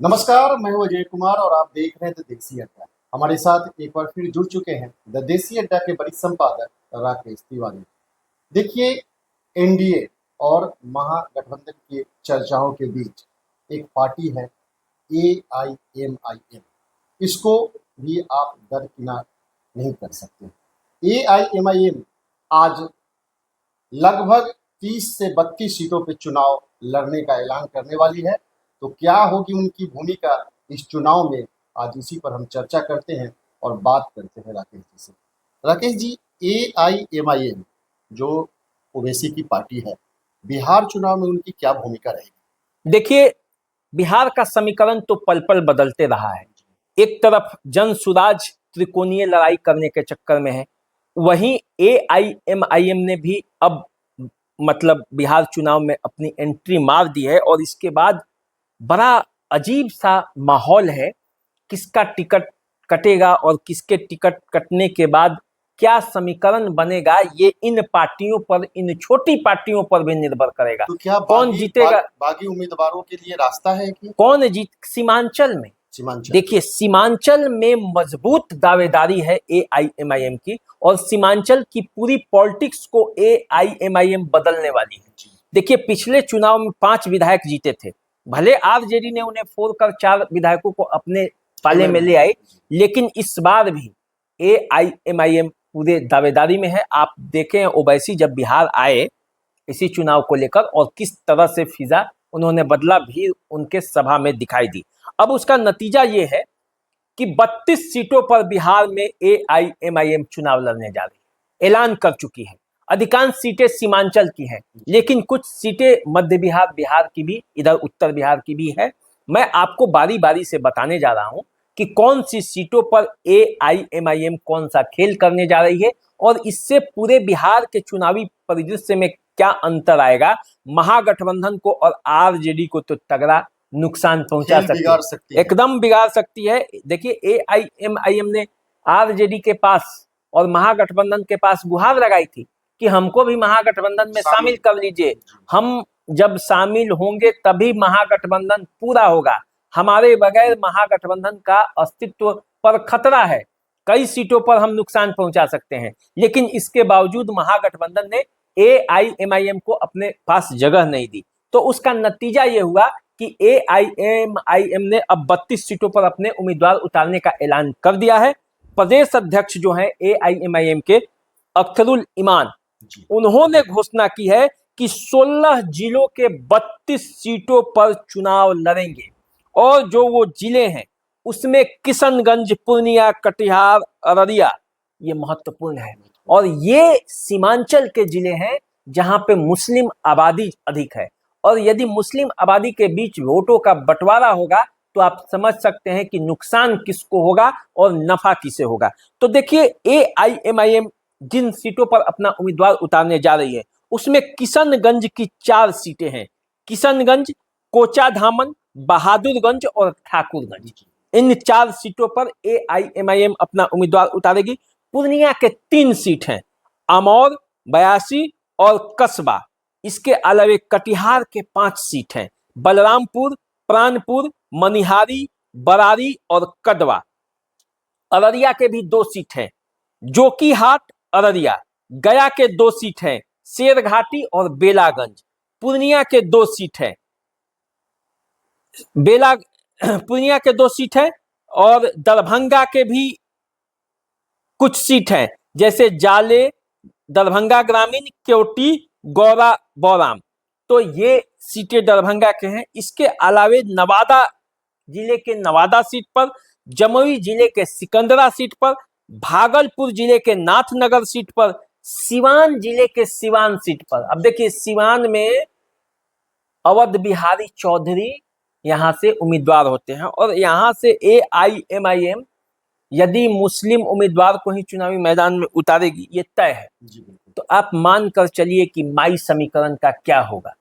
नमस्कार, मैं हूं अजय कुमार और आप देख रहे हैं द देसी अड्डा। हमारे साथ एक बार फिर जुड़ चुके हैं द देसी अड्डा के बड़ी संपादक राकेश तिवारी। देखिए, एनडीए और महागठबंधन की चर्चाओं के बीच एक पार्टी है एआईएमआईएम। इसको भी आप दरकिनार नहीं कर सकते। एआईएमआईएम आज लगभग 30 से 32 सीटों पे चुनाव लड़ने का ऐलान करने वाली है। तो क्या होगी उनकी भूमिका इस चुनाव में, आज इसी पर हम चर्चा करते हैं और बात करते हैं राकेश जी से। राकेश जी, एआईएमआईएम जो ओवैसी की पार्टी है, बिहार चुनाव में उनकी क्या भूमिका रहेगी? देखिए, बिहार का समीकरण तो पल पल बदलते रहा है। एक तरफ जन सुराज त्रिकोणीय लड़ाई करने के चक्कर में है, वहीं एआईएमआईएम ने भी अब मतलब बिहार चुनाव में अपनी एंट्री मार दी है और इसके बाद बड़ा अजीब सा माहौल है। किसका टिकट कटेगा और किसके टिकट कटने के बाद क्या समीकरण बनेगा, ये इन पार्टियों पर, इन छोटी पार्टियों पर भी निर्भर करेगा। तो क्या कौन जीतेगा? बागी उम्मीदवारों के लिए रास्ता है कि कौन जीत? सीमांचल में देखिए, सीमांचल में मजबूत दावेदारी है एआईएमआईएम की और सीमांचल की पूरी पॉलिटिक्स को एआईएमआईएम बदलने वाली है। देखिए, पिछले चुनाव में 5 विधायक जीते थे। भले आरजेडी ने उन्हें फोड़कर 4 विधायकों को अपने पाले में ले आई, लेकिन इस बार भी एआईएमआईएम पूरे दावेदारी में है। आप देखें, ओवैसी जब बिहार आए इसी चुनाव को लेकर और किस तरह से फिजा उन्होंने बदला भी उनके सभा में दिखाई दी। अब उसका नतीजा ये है कि 32 सीटों पर बिहार में एआईएमआईएम चुनाव लड़ने जा रही है, ऐलान कर चुकी है। अधिकांश सीटें सीमांचल की हैं, लेकिन कुछ सीटें मध्य बिहार, बिहार की भी, इधर उत्तर बिहार की भी है। मैं आपको बारी बारी से बताने जा रहा हूं कि कौन सी सीटों पर एआईएमआईएम कौन सा खेल करने जा रही है और इससे पूरे बिहार के चुनावी परिदृश्य में क्या अंतर आएगा। महागठबंधन को और आरजेडी को तो तगड़ा नुकसान पहुंचा सकती है, एकदम बिगाड़ सकती है। देखिए, एआईएमआईएम ने आरजेडी के पास और महागठबंधन के पास गुहार लगाई थी कि हमको भी महागठबंधन में शामिल कर लीजिए। हम जब शामिल होंगे तभी महागठबंधन पूरा होगा, हमारे बगैर महागठबंधन का अस्तित्व पर खतरा है, कई सीटों पर हम नुकसान पहुंचा सकते हैं। लेकिन इसके बावजूद महागठबंधन ने एआईएमआईएम को अपने पास जगह नहीं दी। तो उसका नतीजा यह हुआ कि एआईएमआईएम ने अब 32 सीटों पर अपने उम्मीदवार उतारने का ऐलान कर दिया है। प्रदेश अध्यक्ष जो हैं एआईएमआईएम के, अख्तरुल ईमान, उन्होंने घोषणा की है कि 16 जिलों के 32 सीटों पर चुनाव लड़ेंगे और जो वो जिले हैं उसमें किशनगंज, पूर्णिया, कटिहार, अररिया, ये महत्वपूर्ण है। और ये सीमांचल के जिले हैं जहां पे मुस्लिम आबादी अधिक है और यदि मुस्लिम आबादी के बीच वोटों का बंटवारा होगा तो आप समझ सकते हैं कि नुकसान किसको होगा और नफा किसे होगा। तो देखिए, एआईएमआईएम जिन सीटों पर अपना उम्मीदवार उतारने जा रही है उसमें किशनगंज की 4 सीटें हैं। किशनगंज, कोचाधामन, बहादुरगंज और ठाकुरगंज, इन 4 सीटों पर एआईएमआईएम अपना उम्मीदवार उतारेगी। पूर्णिया के 3 सीट हैं, अमौर, बयासी और कसबा। इसके अलावे कटिहार के 5 सीट हैं, बलरामपुर, प्राणपुर, मनिहारी, बरारी और कदवा। अररिया के भी 2 सीट हैं, जोकीहाट, अररिया। गया के 2 सीट हैं, शेरघाटी और बेलागंज। पूर्णिया के 2 सीट हैं, पूर्णिया के 2 सीट हैं और दरभंगा के भी कुछ सीट हैं, जैसे जाले, दरभंगा ग्रामीण, केवटी, गौरा, बौराम। तो ये सीटें दरभंगा के हैं। इसके अलावे नवादा जिले के नवादा सीट पर, जमुई जिले के सिकंदरा सीट पर, भागलपुर जिले के नाथनगर सीट पर, सिवान जिले के सिवान सीट पर। अब देखिए, सिवान में अवध बिहारी चौधरी यहां से उम्मीदवार होते हैं और यहां से एआईएमआईएम यदि मुस्लिम उम्मीदवार को ही चुनावी मैदान में उतारेगी, ये तय है। तो आप मान कर चलिए कि माई समीकरण का क्या होगा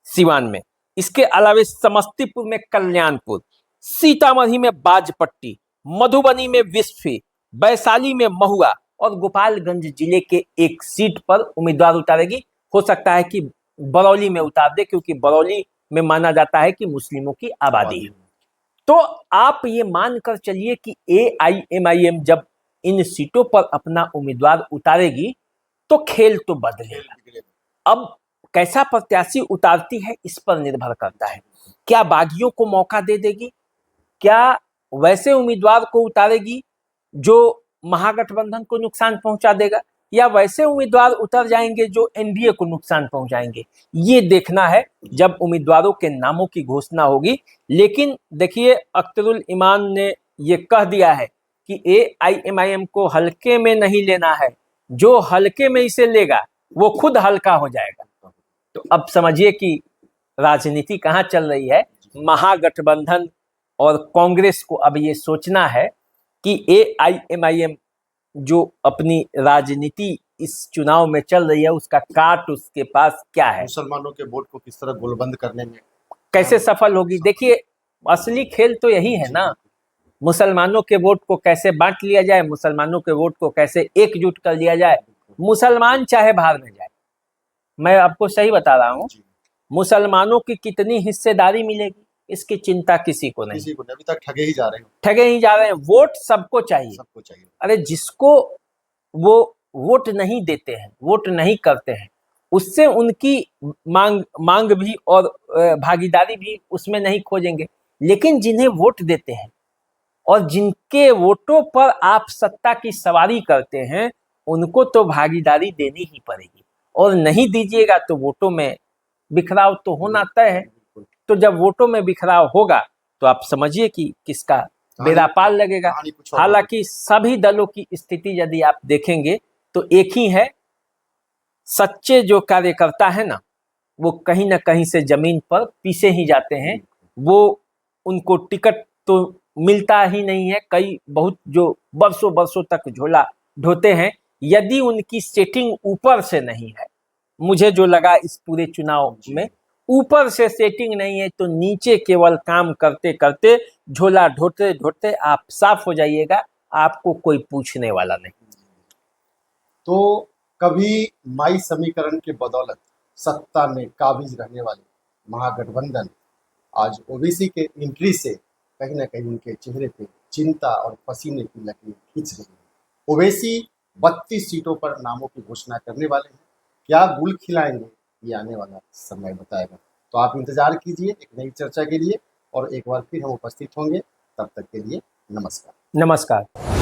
सिवान में। इसके अलावे समस्तीपुर में कल्याणपुर, सीतामढ़ी में बाजपट्टी, मधुबनी में विस्फी, वैशाली में महुआ और गोपालगंज जिले के 1 सीट पर उम्मीदवार उतारेगी। हो सकता है कि बरौली में उतार दे, क्योंकि बरौली में माना जाता है कि मुस्लिमों की आबादी है। तो आप ये मानकर चलिए कि AIMIM जब इन सीटों पर अपना उम्मीदवार उतारेगी तो खेल तो बदलेगा। अब कैसा प्रत्याशी उतारती है इस पर निर्भर करता है। क्या बागियों को मौका दे देगी, क्या वैसे उम्मीदवार को उतारेगी जो महागठबंधन को नुकसान पहुंचा देगा, या वैसे उम्मीदवार उतर जाएंगे जो एनडीए को नुकसान पहुंचाएंगे। ये देखना है जब उम्मीदवारों के नामों की घोषणा होगी। लेकिन देखिए, अख्तरुल इमान ने ये कह दिया है कि AIMIM को हल्के में नहीं लेना है, जो हल्के में इसे लेगा वो खुद हल्का हो जाएगा। तो अब समझिए कि राजनीति कहाँ चल रही है। महागठबंधन और कांग्रेस को अब ये सोचना है कि AIMIM जो अपनी राजनीति इस चुनाव में चल रही है उसका काट उसके पास क्या है, मुसलमानों के वोट को किस तरह गोलबंद करने में कैसे सफल होगी। देखिए, असली खेल तो यही है ना, मुसलमानों के वोट को कैसे बांट लिया जाए, मुसलमानों के वोट को कैसे एकजुट कर लिया जाए। मुसलमान चाहे बाहर में जाए, मैं आपको सही बता रहा हूँ, मुसलमानों की कितनी हिस्सेदारी मिलेगी इसकी चिंता किसी को नहीं। अभी तक ठगे ही जा रहे हैं, ठगे ही जा रहे हैं। वोट सबको चाहिए। अरे जिसको वो वोट नहीं देते हैं, वोट नहीं करते हैं, उससे उनकी मांग भी और भागीदारी भी उसमें नहीं खोजेंगे। लेकिन जिन्हें वोट देते हैं और जिनके वोटों पर आप सत्ता की सवारी करते हैं, उनको तो भागीदारी देनी ही पड़ेगी, और नहीं दीजिएगा तो वोटों में बिखराव तो होना तय है। तो जब वोटों में बिखराव होगा तो आप समझिए कि किसका बेड़ा पार लगेगा। हालांकि सभी दलों की स्थिति यदि आप देखेंगे तो एक ही है, सच्चे जो कार्यकर्ता है ना, वो कहीं ना कहीं से जमीन पर पीछे ही जाते हैं। वो उनको टिकट तो मिलता ही नहीं है, कई बहुत जो बरसों बरसों तक झोला ढोते हैं। यदि उनकी सेटिंग ऊपर से नहीं है, मुझे जो लगा इस पूरे चुनाव में ऊपर से सेटिंग नहीं है, तो नीचे केवल काम करते करते झोला ढोते ढोते आप साफ हो जाइएगा, आपको कोई पूछने वाला नहीं। तो कभी माई समीकरण के बदौलत सत्ता में काबिज रहने वाले महागठबंधन आज ओबीसी के एंट्री से कहीं ना कहीं उनके चेहरे पे चिंता और पसीने की लकीर खींच रही है। ओवैसी 32 सीटों पर नामों की घोषणा करने वाले हैं। क्या गुल खिलाएंगे ये आने वाला समय बताएगा। तो आप इंतजार कीजिए एक नई चर्चा के लिए, और एक बार फिर हम उपस्थित होंगे। तब तक के लिए नमस्कार। नमस्कार।